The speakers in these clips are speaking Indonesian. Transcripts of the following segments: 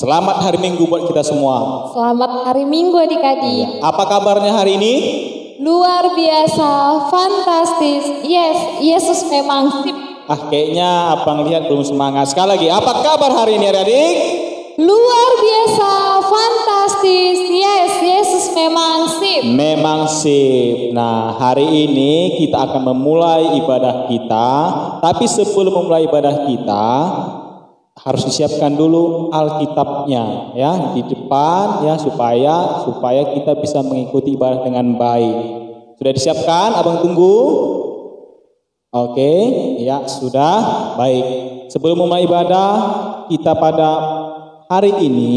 Selamat hari Minggu buat kita semua. Selamat hari Minggu adik-adik. Apa kabarnya hari ini? Luar biasa, fantastis. Yes, Yesus memang sip. Kayaknya abang lihat belum semangat. Sekali lagi, apa kabar hari ini adik-adik? Luar biasa, fantastis. Yes, Yesus memang sip. Memang sip. Nah, hari ini kita akan memulai ibadah kita. Tapi sebelum memulai ibadah kita, harus disiapkan dulu Alkitabnya ya di depan ya supaya kita bisa mengikuti ibadah dengan baik. Sudah disiapkan? Abang tunggu. Oke, ya sudah. Baik. Sebelum memulai ibadah kita pada hari ini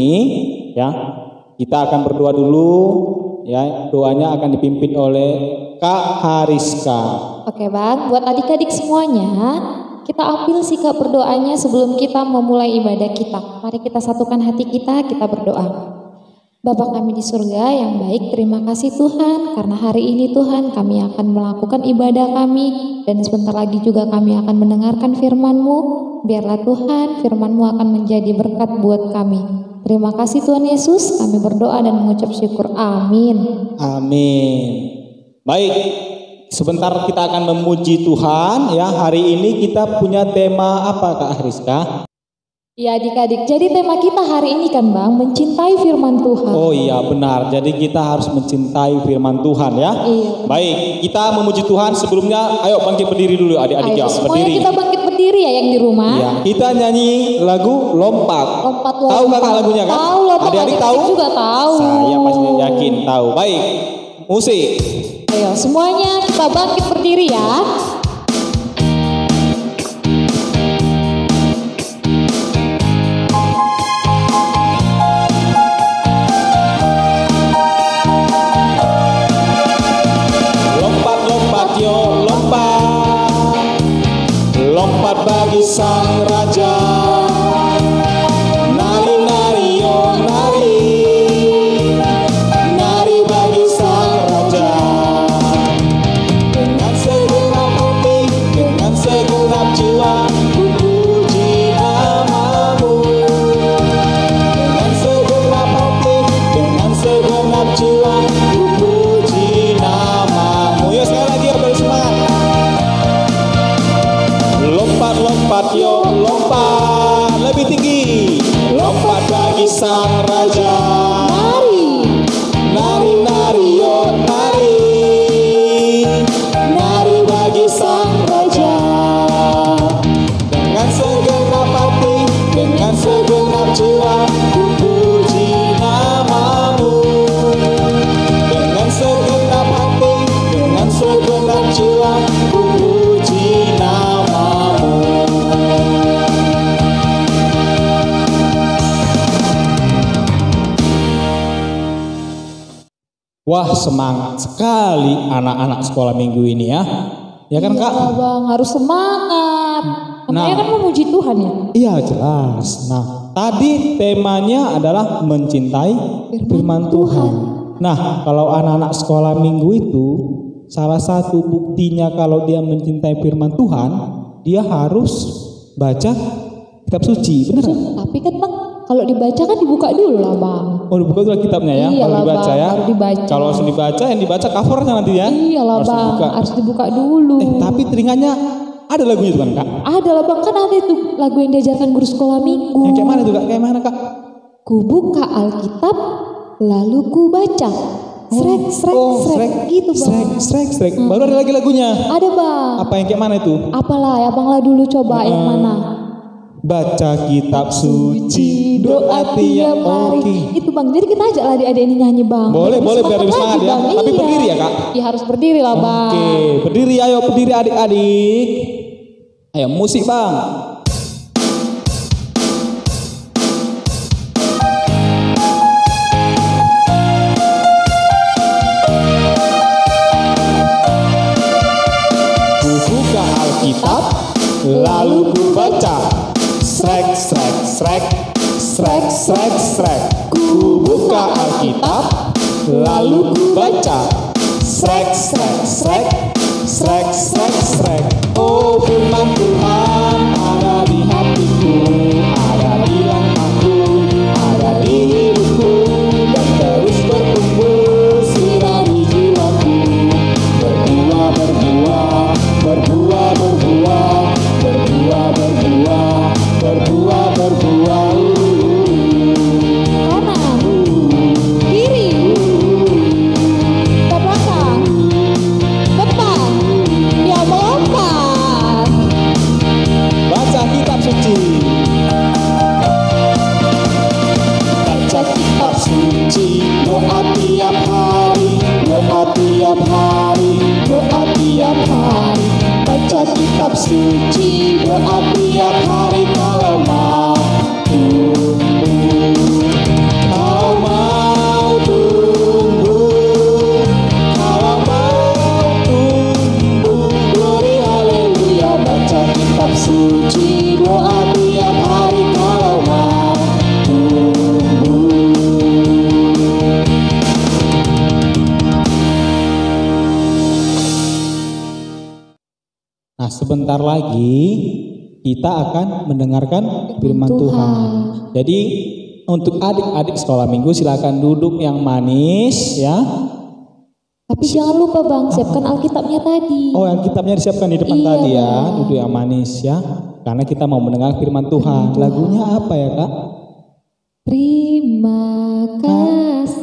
ya, kita akan berdoa dulu ya. Doanya akan dipimpin oleh Kak Hariska. Oke, Bang. Buat adik-adik semuanya, kita ambil sikap berdoanya sebelum kita memulai ibadah kita. Mari kita satukan hati kita berdoa. Bapa kami di surga yang baik, terima kasih Tuhan karena hari ini Tuhan kami akan melakukan ibadah kami dan sebentar lagi juga kami akan mendengarkan firman-Mu. Biarlah Tuhan firman-Mu akan menjadi berkat buat kami. Terima kasih Tuhan Yesus, kami berdoa dan mengucap syukur. Amin. Amin. Baik. Sebentar kita akan memuji Tuhan ya. Hari ini kita punya tema apa Kak Hariska? Ya adik-adik, jadi tema kita hari ini kan Bang, mencintai firman Tuhan. Oh iya benar, jadi kita harus mencintai firman Tuhan ya. Iya. Baik, kita memuji Tuhan sebelumnya, ayo bangkit berdiri dulu adik-adik ya. Semuanya Berdiri. kita bangkit berdiri ya yang di rumah. Ya, kita nyanyi lagu Lompat. Tahu kakak lagunya kan? Tahu loh, adik-adik tahu? juga tahu. Saya pasti yakin tahu. Baik, musik. Ayo semuanya kita bangkit berdiri ya. Lompat-lompat yo lompat. Lompat bagi sang raja. Nari-nari yo nari. Nari bagi sang raja. Dengan segenap hati, dengan segenap jiwa, ku puji namamu. Dengan segenap hati, dengan segenap jiwa, ku puji namamu. Yuk sekali lagi ya, bersemangat. Lompat-lompat yo lompat, lebih tinggi. Lompat bagi sang raja. Nari-nari yo nari. Nari bagi sang raja. Dengan segenap hati, dengan segenap jiwa, ku puji namamu. Dengan segenap hati, dengan segenap jiwa, ku puji namamu. Wah, semangat sekali anak-anak sekolah minggu ini ya. Ya kan Kak? Iya Bang, harus semangat. Namanya kan memuji Tuhan ya. Iya jelas. Nah, tadi temanya adalah mencintai firman Tuhan. Nah, kalau anak-anak sekolah minggu itu, salah satu buktinya kalau dia mencintai firman Tuhan, dia harus baca kitab suci, benar nggak? Tapi kan Bang, kalau dibaca kan dibuka dulu lah Bang. Oh, dibuka dulu kitabnya ya. Iya Kalau lah, dibaca Bang, ya. baru dibaca. Kalau harus dibaca, yang dibaca covernya nanti ya. Iya lah Harus Bang, dibuka. harus dibuka dulu. Tapi telinganya ada lagunya tuh kan Kak? Ada lah Bang, kan ada itu lagu yang diajarkan guru sekolah minggu. Yang kayak mana tuh Kak? Kayak mana Kak? Ku buka Alkitab, lalu ku baca. Srek, srek, gitu Bang. Srek. Baru ada lagi lagunya. Ada Bang. Apa yang kayak mana itu? Apalah ya Bang lah dulu coba yang mana. Baca kitab suci, doa tiap hari. Itu Bang, jadi kita ajak lah adik-adik ini nyanyi Bang. Boleh biar lebih semangat ya. Bang. Tapi Iya. berdiri ya Kak? Iya harus berdiri lah Bang. Oke, berdiri ayo berdiri adik-adik. Ayo musik Bang. Ku buka Alkitab, lalu ku baca. Srek. Ku buka Alkitab, lalu ku baca. Srek. Oh firman Tuhan ada di hatiku, ada di langkahku, ada tiap hari, doa tiap hari, baca kitab suci, doa tiap hari. Kalau mau tumbuh, Kau mau tumbuh, kalau mau tumbuh, glory haleluya, baca kitab suci, doa tiap hari. Kalau mau tumbuh. Nah, sebentar lagi kita akan mendengarkan firman Tuhan. Jadi untuk adik-adik sekolah minggu silakan duduk yang manis ya. Tapi jangan lupa Bang, siapkan Alkitabnya tadi. Oh, Alkitabnya disiapkan di depan Iya, tadi ya. Bang. Duduk yang manis ya. Karena kita mau mendengar firman Tuhan. Lagunya apa ya, Kak? Terima kasih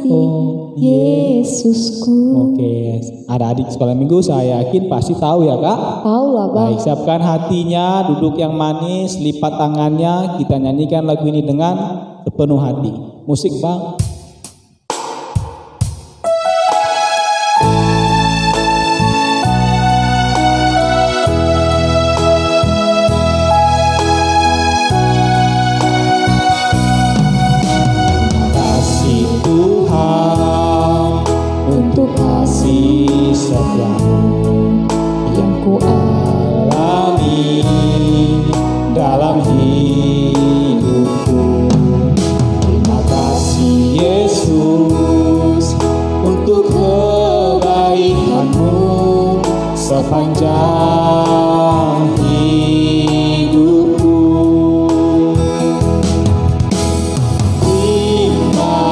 Oh, Yesusku. Oke, ada adik sekolah minggu saya yakin pasti tahu ya, Kak. Tahu lah Bang. Baik, siapkan hatinya, duduk yang manis, lipat tangannya, kita nyanyikan lagu ini dengan sepenuh hati. Musik, Bang. Kasih Tuhan Untuk kasih setiamu yang ku alami dalam hidupku. Terima kasih Yesus untuk kebaikan-Mu sepanjang hidupku. Terima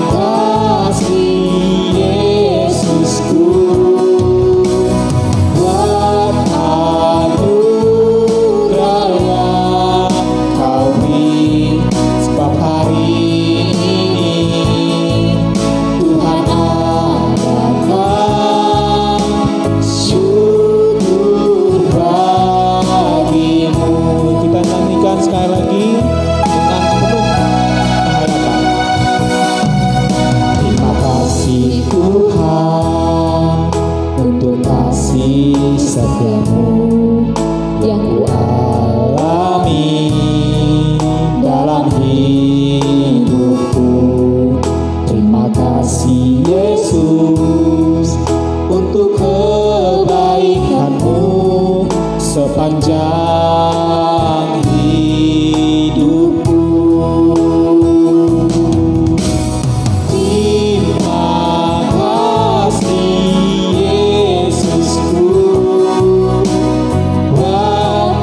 kasih Yesusku buat anugerah yang Kau beri, sebab hari ini Tuhan adakan syukur bagimu. Kita nyanyikan sekali lagi dengan penuh pengharapan. Terima kasih Tuhan untuk kasih setiamu yang ku alami dalam hidupku. Terima kasih Yesus untuk kebaikan-Mu sepanjang hidupku. Terima kasih Yesusku buat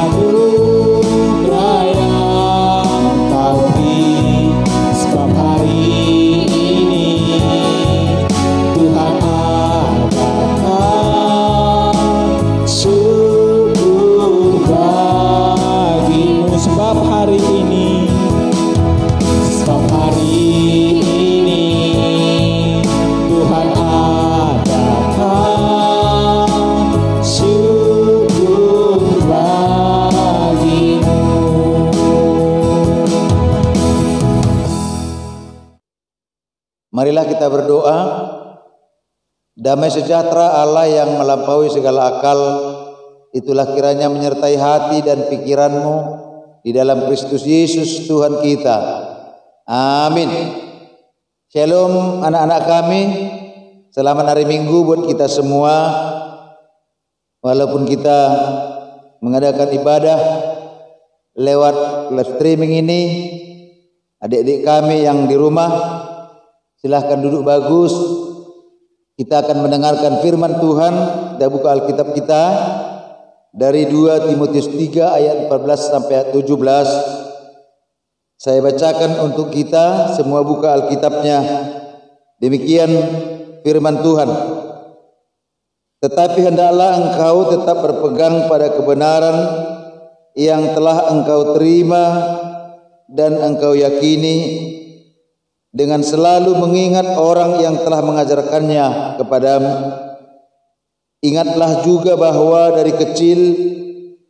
anugerah yang Kau beri, sebab hari ini Tuhan adakan syukur bagimu. Sebab hari ini, sebab hari ini Tuhan adakan syukur bagimu. Marilah kita berdoa. Damai sejahtera Allah yang melampaui segala akal, itulah kiranya menyertai hati dan pikiranmu di dalam Kristus Yesus Tuhan kita. Amin. Shalom anak-anak kami. Selamat hari Minggu buat kita semua. Walaupun kita mengadakan ibadah lewat live streaming ini, adik-adik kami yang di rumah silahkan duduk bagus. Kita akan mendengarkan firman Tuhan. Kita buka Alkitab kita dari 2 Timotius 3 ayat 14 sampai ayat 17. Saya bacakan untuk kita, semua buka Alkitabnya. Demikian firman Tuhan. Tetapi hendaklah engkau tetap berpegang pada kebenaran yang telah engkau terima dan engkau yakini, dengan selalu mengingat orang yang telah mengajarkannya kepadamu. Ingatlah juga bahwa dari kecil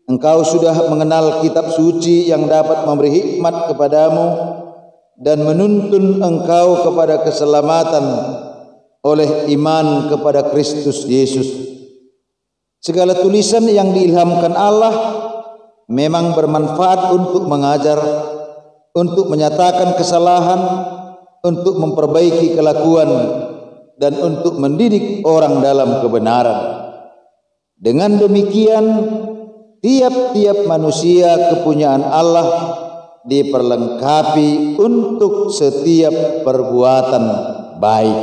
engkau sudah mengenal kitab suci yang dapat memberi hikmat kepadamu dan menuntun engkau kepada keselamatan oleh iman kepada Kristus Yesus. Segala tulisan yang diilhamkan Allah memang bermanfaat untuk mengajar, untuk menyatakan kesalahan, untuk memperbaiki kelakuan, dan untuk mendidik orang dalam kebenaran. Dengan demikian, tiap-tiap manusia kepunyaan Allah diperlengkapi untuk setiap perbuatan baik.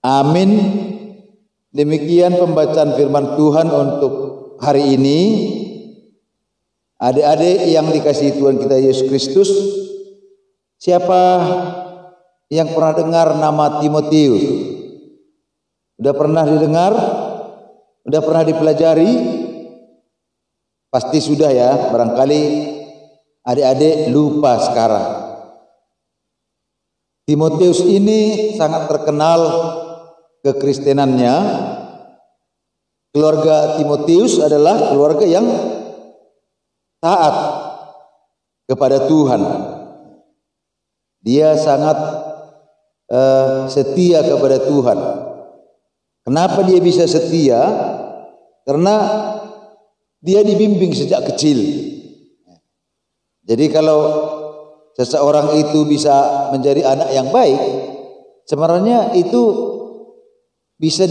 Amin. Demikian pembacaan firman Tuhan untuk hari ini. Adik-adik yang dikasihi Tuhan kita Yesus Kristus, siapa yang pernah dengar nama Timotius? Sudah pernah didengar? Sudah pernah dipelajari? Pasti sudah ya, barangkali adik-adik lupa sekarang. Timotius ini sangat terkenal kekristenannya. Keluarga Timotius adalah keluarga yang taat kepada Tuhan. Dia sangat setia kepada Tuhan. Kenapa dia bisa setia? Karena dia dibimbing sejak kecil. Jadi kalau seseorang itu bisa menjadi anak yang baik, sebenarnya itu bisa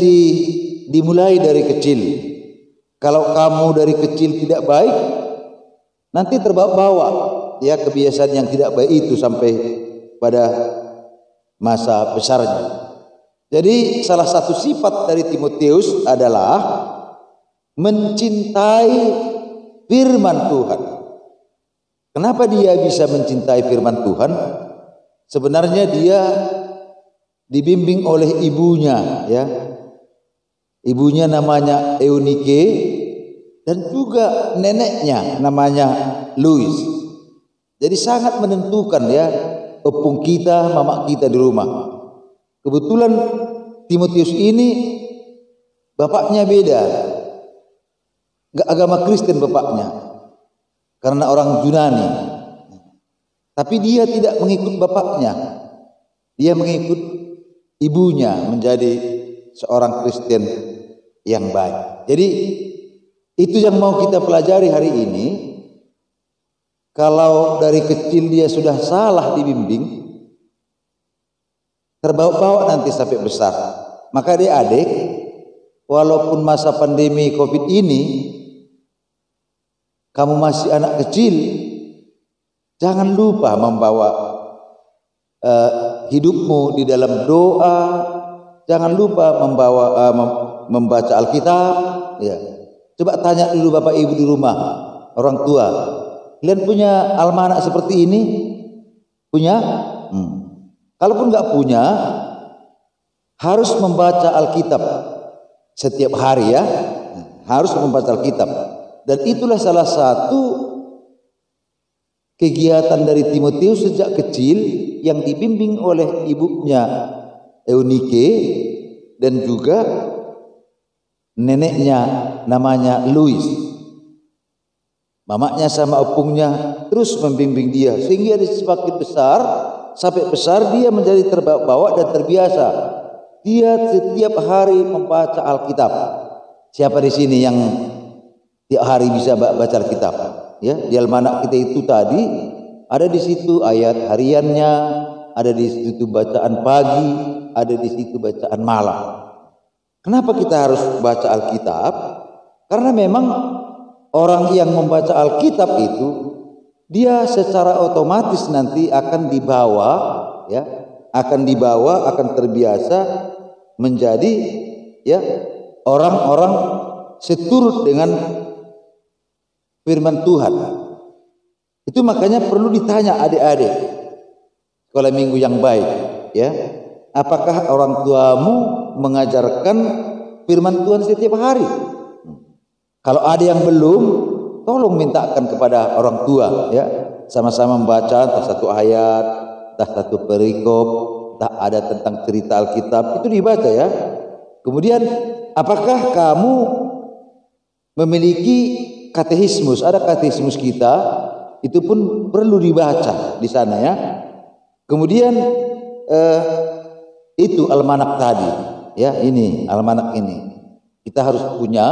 dimulai dari kecil. Kalau kamu dari kecil tidak baik, nanti terbawa-bawa ya kebiasaan yang tidak baik itu sampai pada masa besarnya. Jadi salah satu sifat dari Timotius adalah mencintai firman Tuhan. Kenapa dia bisa mencintai firman Tuhan? Sebenarnya dia dibimbing oleh ibunya ya. Ibunya namanya Eunike dan juga neneknya namanya Louis. Jadi sangat menentukan ya opung kita, mama kita di rumah. Kebetulan Timotius ini bapaknya beda. Enggak agama Kristen bapaknya. Karena orang Yunani. Tapi dia tidak mengikut bapaknya. Dia mengikut ibunya menjadi seorang Kristen yang baik. Jadi itu yang mau kita pelajari hari ini. Kalau dari kecil dia sudah salah dibimbing, terbawa-bawa nanti sampai besar. Maka adik-adik, walaupun masa pandemi COVID ini, kamu masih anak kecil, jangan lupa membawa hidupmu di dalam doa. Jangan lupa membaca Alkitab. Ya. Coba tanya dulu Bapak Ibu di rumah, orang tua. Kalian punya almanak seperti ini? Punya? Kalaupun nggak punya, harus membaca Alkitab setiap hari ya. Harus membaca Alkitab. Dan itulah salah satu kegiatan dari Timotius sejak kecil yang dibimbing oleh ibunya Eunike dan juga neneknya namanya Louis. Mamanya sama opungnya terus membimbing dia sehingga dia semakin besar, sampai besar dia menjadi terbawa dan terbiasa. Dia setiap hari membaca Alkitab. Siapa di sini yang tiap hari bisa baca Alkitab? Ya, di almanak kita itu tadi ada di situ ayat hariannya, ada di situ bacaan pagi, ada di situ bacaan malam. Kenapa kita harus baca Alkitab? Karena memang orang yang membaca Alkitab itu dia secara otomatis nanti akan dibawa ya, akan terbiasa menjadi ya orang-orang seturut dengan firman Tuhan. Itu makanya perlu ditanya adik-adik sekolah minggu yang baik ya. Apakah orang tuamu mengajarkan firman Tuhan setiap hari? Kalau ada yang belum, tolong mintakan kepada orang tua ya. Sama-sama membaca entah satu ayat, entah satu perikop, entah ada tentang cerita Alkitab, itu dibaca ya. Kemudian apakah kamu memiliki katekismus? Ada katekismus kita, itu pun perlu dibaca di sana ya. Kemudian Itu almanak tadi, ya ini almanak ini. Kita harus punya,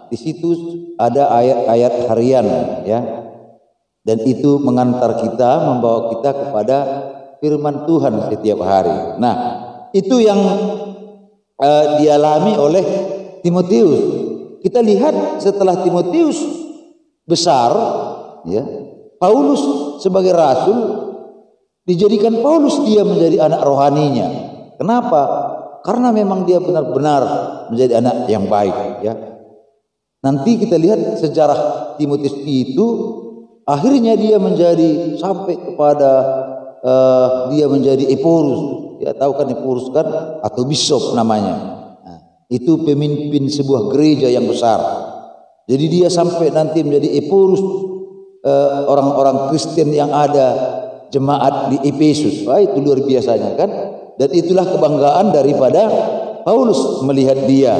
di situ ada ayat-ayat harian, ya. Dan itu mengantar kita, membawa kita kepada firman Tuhan setiap hari. Nah, itu yang dialami oleh Timotius. Kita lihat setelah Timotius besar, ya, Paulus sebagai rasul dijadikan Paulus dia menjadi anak rohaninya. Kenapa? Karena memang dia benar-benar menjadi anak yang baik, ya. Nanti kita lihat sejarah Timotius itu, akhirnya dia menjadi sampai kepada dia menjadi Eporus, ya, tahu kan Eporus kan, atau bishop namanya. Nah, itu pemimpin sebuah gereja yang besar. Jadi dia sampai nanti menjadi Eporus orang-orang Kristen yang ada jemaat di Efesus. Wah, itu luar biasanya kan. Dan itulah kebanggaan daripada Paulus melihat dia.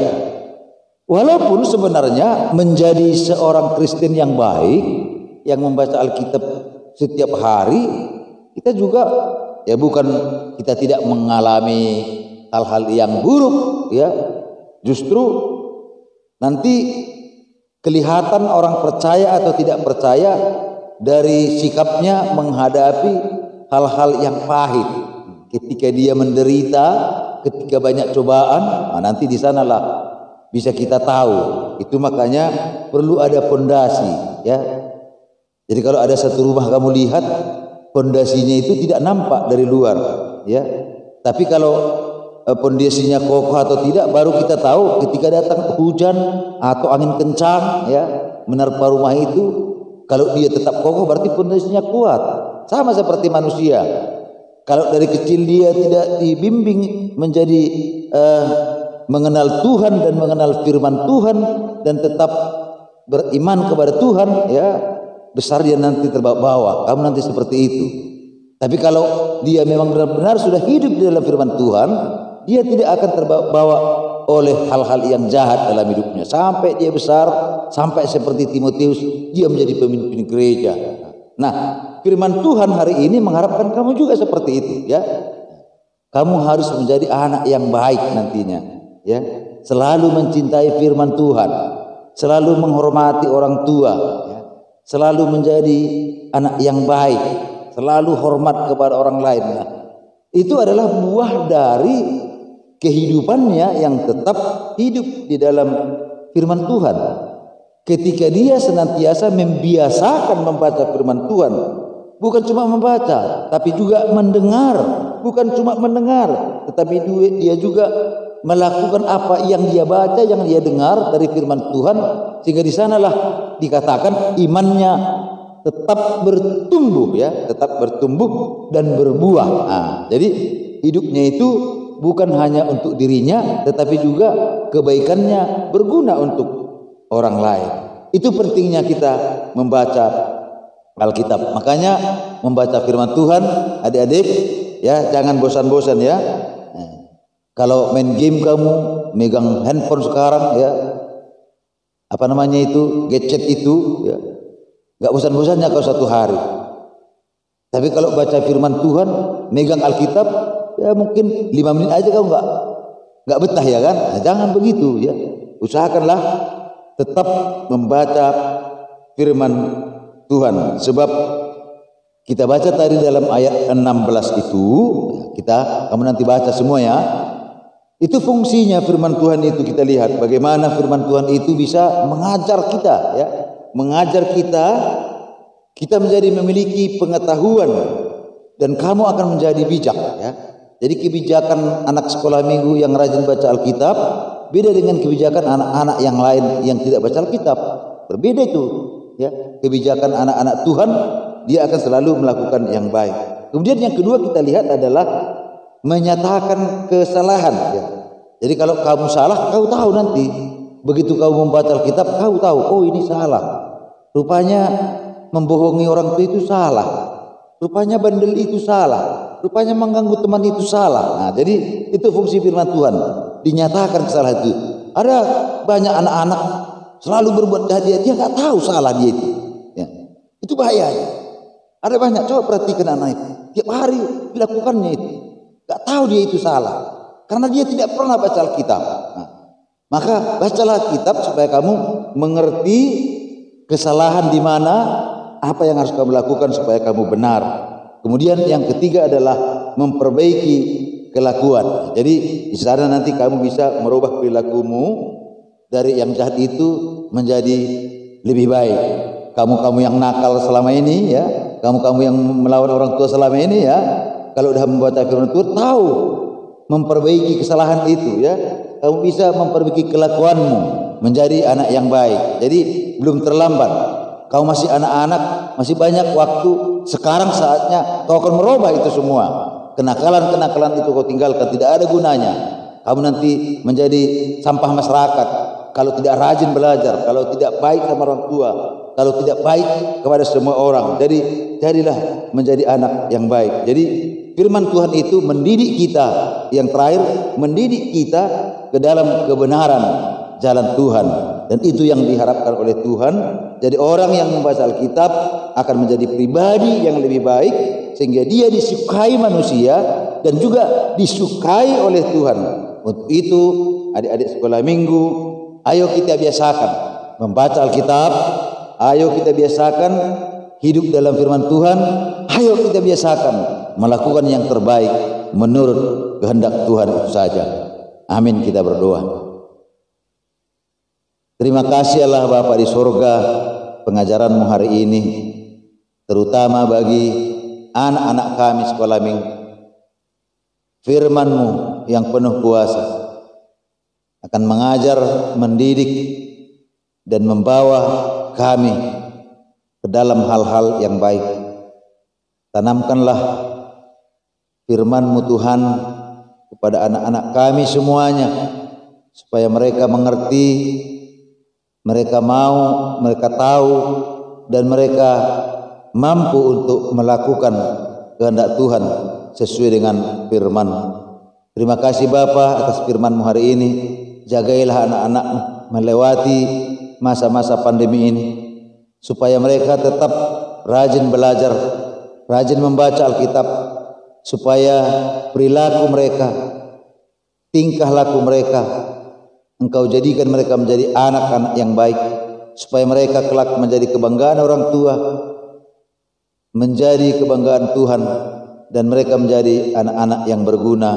Walaupun sebenarnya menjadi seorang Kristen yang baik, yang membaca Alkitab setiap hari, kita juga, ya, bukan kita tidak mengalami hal-hal yang buruk, ya. Justru nanti kelihatan orang percaya atau tidak percaya dari sikapnya menghadapi hal-hal yang pahit. Ketika dia menderita, ketika banyak cobaan, nah nanti di sanalah bisa kita tahu. Itu makanya perlu ada pondasi, ya. Jadi kalau ada satu rumah kamu lihat, pondasinya itu tidak nampak dari luar, ya. Tapi kalau pondasinya kokoh atau tidak, baru kita tahu ketika datang hujan atau angin kencang, ya, menerpa rumah itu. Kalau dia tetap kokoh berarti pondasinya kuat. Sama seperti manusia. Kalau dari kecil dia tidak dibimbing menjadi mengenal Tuhan dan mengenal firman Tuhan dan tetap beriman kepada Tuhan, ya, besar dia nanti terbawa-bawa. Kamu nanti seperti itu. Tapi kalau dia memang benar-benar sudah hidup di dalam firman Tuhan, dia tidak akan terbawa oleh hal-hal yang jahat dalam hidupnya. Sampai dia besar, sampai seperti Timotius, dia menjadi pemimpin gereja. Nah, firman Tuhan hari ini mengharapkan kamu juga seperti itu, ya. Kamu harus menjadi anak yang baik nantinya, ya. Selalu mencintai firman Tuhan, selalu menghormati orang tua, ya. Selalu menjadi anak yang baik, selalu hormat kepada orang lain. Nah, itu adalah buah dari kehidupannya yang tetap hidup di dalam firman Tuhan. Ketika dia senantiasa membiasakan membaca firman Tuhan, bukan cuma membaca, tapi juga mendengar. Bukan cuma mendengar, tetapi dia juga melakukan apa yang dia baca, yang dia dengar dari firman Tuhan, sehingga di sanalah dikatakan imannya tetap bertumbuh, ya, tetap bertumbuh dan berbuah. Nah, jadi hidupnya itu bukan hanya untuk dirinya, tetapi juga kebaikannya berguna untuk orang lain. Itu pentingnya kita membaca Alkitab. Makanya membaca firman Tuhan, adik-adik, ya, jangan bosan-bosan, ya. Kalau main game kamu megang handphone sekarang, ya, apa namanya itu, gadget itu, ya, nggak bosan-bosannya kalau satu hari. Tapi kalau baca firman Tuhan, megang Alkitab, ya mungkin 5 menit aja kamu nggak betah, ya kan? Nah, jangan begitu, ya. Usahakanlah tetap membaca firman Tuhan. Sebab kita baca tadi dalam ayat 16 itu, kamu nanti baca semua, ya. Itu fungsinya firman Tuhan itu, kita lihat bagaimana firman Tuhan itu bisa mengajar kita, ya. Mengajar kita menjadi memiliki pengetahuan dan kamu akan menjadi bijak, ya. Jadi kebijakan anak sekolah minggu yang rajin baca Alkitab beda dengan kebijakan anak-anak yang lain yang tidak baca Alkitab. Berbeda itu, ya. Kebijakan anak-anak Tuhan, dia akan selalu melakukan yang baik. Kemudian yang kedua kita lihat adalah menyatakan kesalahan, ya. Jadi kalau kamu salah, kau tahu nanti. Begitu kamu membaca Alkitab, kau tahu, oh ini salah. Rupanya membohongi orang tua itu salah. Rupanya bandel itu salah. Rupanya mengganggu teman itu salah. Nah, jadi itu fungsi firman Tuhan. Dinyatakan kesalahan itu. Ada banyak anak-anak selalu berbuat jahat, dia nggak tahu salah dia itu. Ya. Itu bahayanya. Ada banyak, coba perhatikan anak itu. Tiap hari dilakukannya itu. Nggak tahu dia itu salah. karena dia tidak pernah baca Alkitab. Nah, maka bacalah Alkitab supaya kamu mengerti kesalahan di mana, apa yang harus kamu lakukan supaya kamu benar. Kemudian yang ketiga adalah memperbaiki kelakuan. Jadi di sana nanti kamu bisa merubah perilakumu dari yang jahat itu menjadi lebih baik. Kamu-kamu yang nakal selama ini ya, kamu-kamu yang melawan orang tua selama ini ya, kalau sudah membaca firman Tuhan tahu memperbaiki kesalahan itu ya, kamu bisa memperbaiki kelakuanmu menjadi anak yang baik. Jadi belum terlambat. Kau masih anak-anak, masih banyak waktu. Sekarang saatnya kau akan merubah itu semua. Kenakalan-kenakalan itu kau tinggalkan, tidak ada gunanya. Kamu nanti menjadi sampah masyarakat kalau tidak rajin belajar, kalau tidak baik sama orang tua, kalau tidak baik kepada semua orang. Jadi jadilah menjadi anak yang baik. Jadi firman Tuhan itu mendidik kita, yang terakhir mendidik kita ke dalam kebenaran jalan Tuhan, dan itu yang diharapkan oleh Tuhan. Jadi orang yang membaca Alkitab akan menjadi pribadi yang lebih baik, sehingga dia disukai manusia dan juga disukai oleh Tuhan. Untuk itu adik-adik sekolah minggu, ayo kita biasakan membaca Alkitab, ayo kita biasakan hidup dalam firman Tuhan, ayo kita biasakan melakukan yang terbaik menurut kehendak Tuhan itu saja. Amin, kita berdoa. Terima kasih Allah Bapa di surga, pengajaranmu hari ini, terutama bagi anak-anak kami sekolah minggu. Firman-Mu yang penuh kuasa akan mengajar, mendidik, dan membawa kami ke dalam hal-hal yang baik. Tanamkanlah firman-Mu Tuhan kepada anak-anak kami semuanya, supaya mereka mengerti, mereka mau, mereka tahu, dan mereka mampu untuk melakukan kehendak Tuhan sesuai dengan firman. Terima kasih Bapa atas firman-Mu hari ini. Jagailah anak-anak-Mu melewati masa-masa pandemi ini, supaya mereka tetap rajin belajar, rajin membaca Alkitab, supaya perilaku mereka, tingkah laku mereka, Engkau jadikan mereka menjadi anak-anak yang baik, supaya mereka kelak menjadi kebanggaan orang tua, menjadi kebanggaan Tuhan, dan mereka menjadi anak-anak yang berguna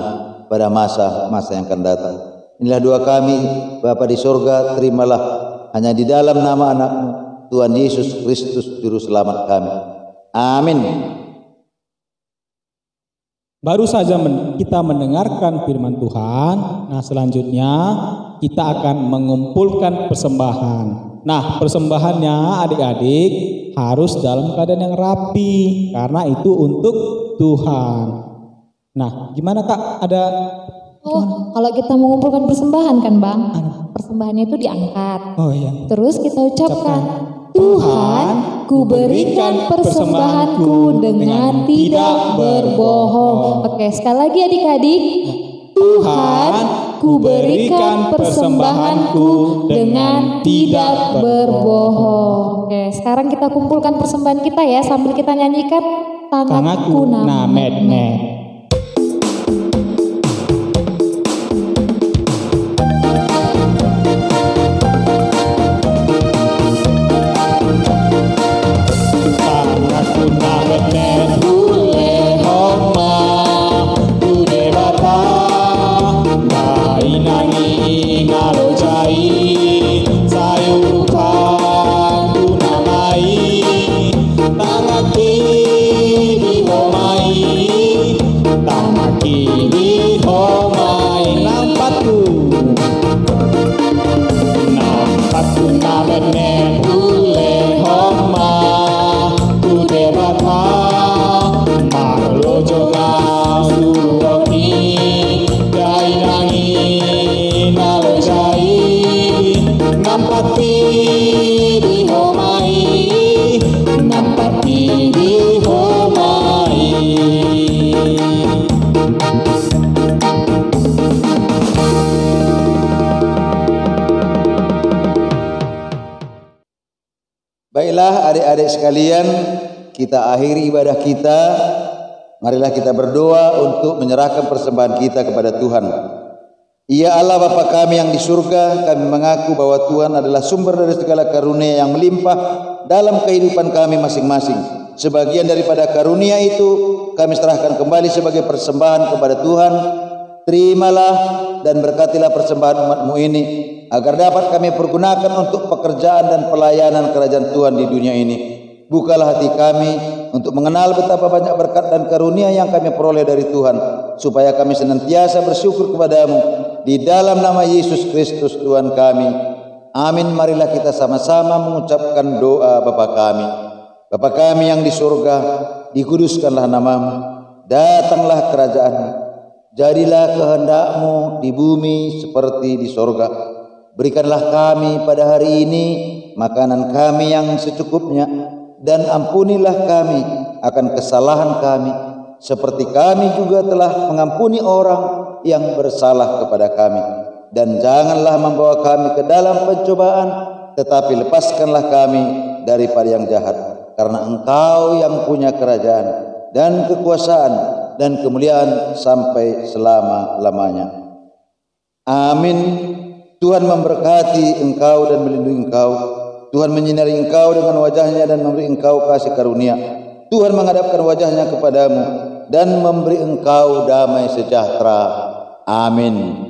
pada masa-masa yang akan datang. Inilah doa kami, Bapa di surga, terimalah hanya di dalam nama anak-Mu, Tuhan Yesus Kristus, Juru Selamat kami. Amin. Baru saja kita mendengarkan firman Tuhan. Nah, selanjutnya kita akan mengumpulkan persembahan. Nah, persembahannya adik-adik harus dalam keadaan yang rapi, karena itu untuk Tuhan. Nah, gimana Kak? Ada kalau kita mengumpulkan persembahan kan Bang, persembahannya itu diangkat. Oh iya. Terus kita ucapkan, Tuhan, ku berikan persembahanku dengan tidak berbohong. Oke, sekali lagi adik-adik. Tuhan, ku berikan persembahanku dengan tidak berbohong. Oke, sekarang kita kumpulkan persembahan kita ya, sambil kita nyanyikan Tanganku Namet-net. Baiklah adik-adik sekalian, kita akhiri ibadah kita Marilah kita berdoa untuk menyerahkan persembahan kita kepada Tuhan. Ya Allah Bapa kami yang di surga, kami mengaku bahwa Tuhan adalah sumber dari segala karunia yang melimpah dalam kehidupan kami masing-masing. Sebagian daripada karunia itu kami serahkan kembali sebagai persembahan kepada Tuhan. Terimalah dan berkatilah persembahan umat-Mu ini, agar dapat kami pergunakan untuk pekerjaan dan pelayanan kerajaan Tuhan di dunia ini. Bukalah hati kami untuk mengenal betapa banyak berkat dan karunia yang kami peroleh dari Tuhan, supaya kami senantiasa bersyukur kepadamu di dalam nama Yesus Kristus Tuhan kami. Amin. Marilah kita sama-sama mengucapkan doa Bapa kami. Bapa kami yang di surga, dikuduskanlah namamu, datanglah kerajaan-Mu, jadilah kehendak-Mu di bumi seperti di surga. Berikanlah kami pada hari ini makanan kami yang secukupnya, dan ampunilah kami akan kesalahan kami, seperti kami juga telah mengampuni orang yang bersalah kepada kami. Dan janganlah membawa kami ke dalam pencobaan, tetapi lepaskanlah kami daripada yang jahat. Karena Engkau yang punya kerajaan dan kekuasaan dan kemuliaan sampai selama-lamanya. Amin. Tuhan memberkati engkau dan melindungi engkau. Tuhan menyinari engkau dengan wajah-Nya dan memberi engkau kasih karunia. Tuhan menghadapkan wajah-Nya kepadamu dan memberi engkau damai sejahtera. Amin.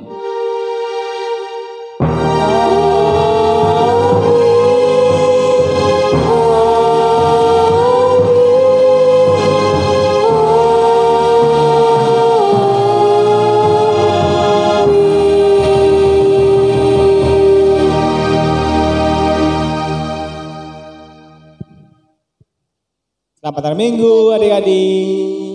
Selamat hari Minggu adik-adik.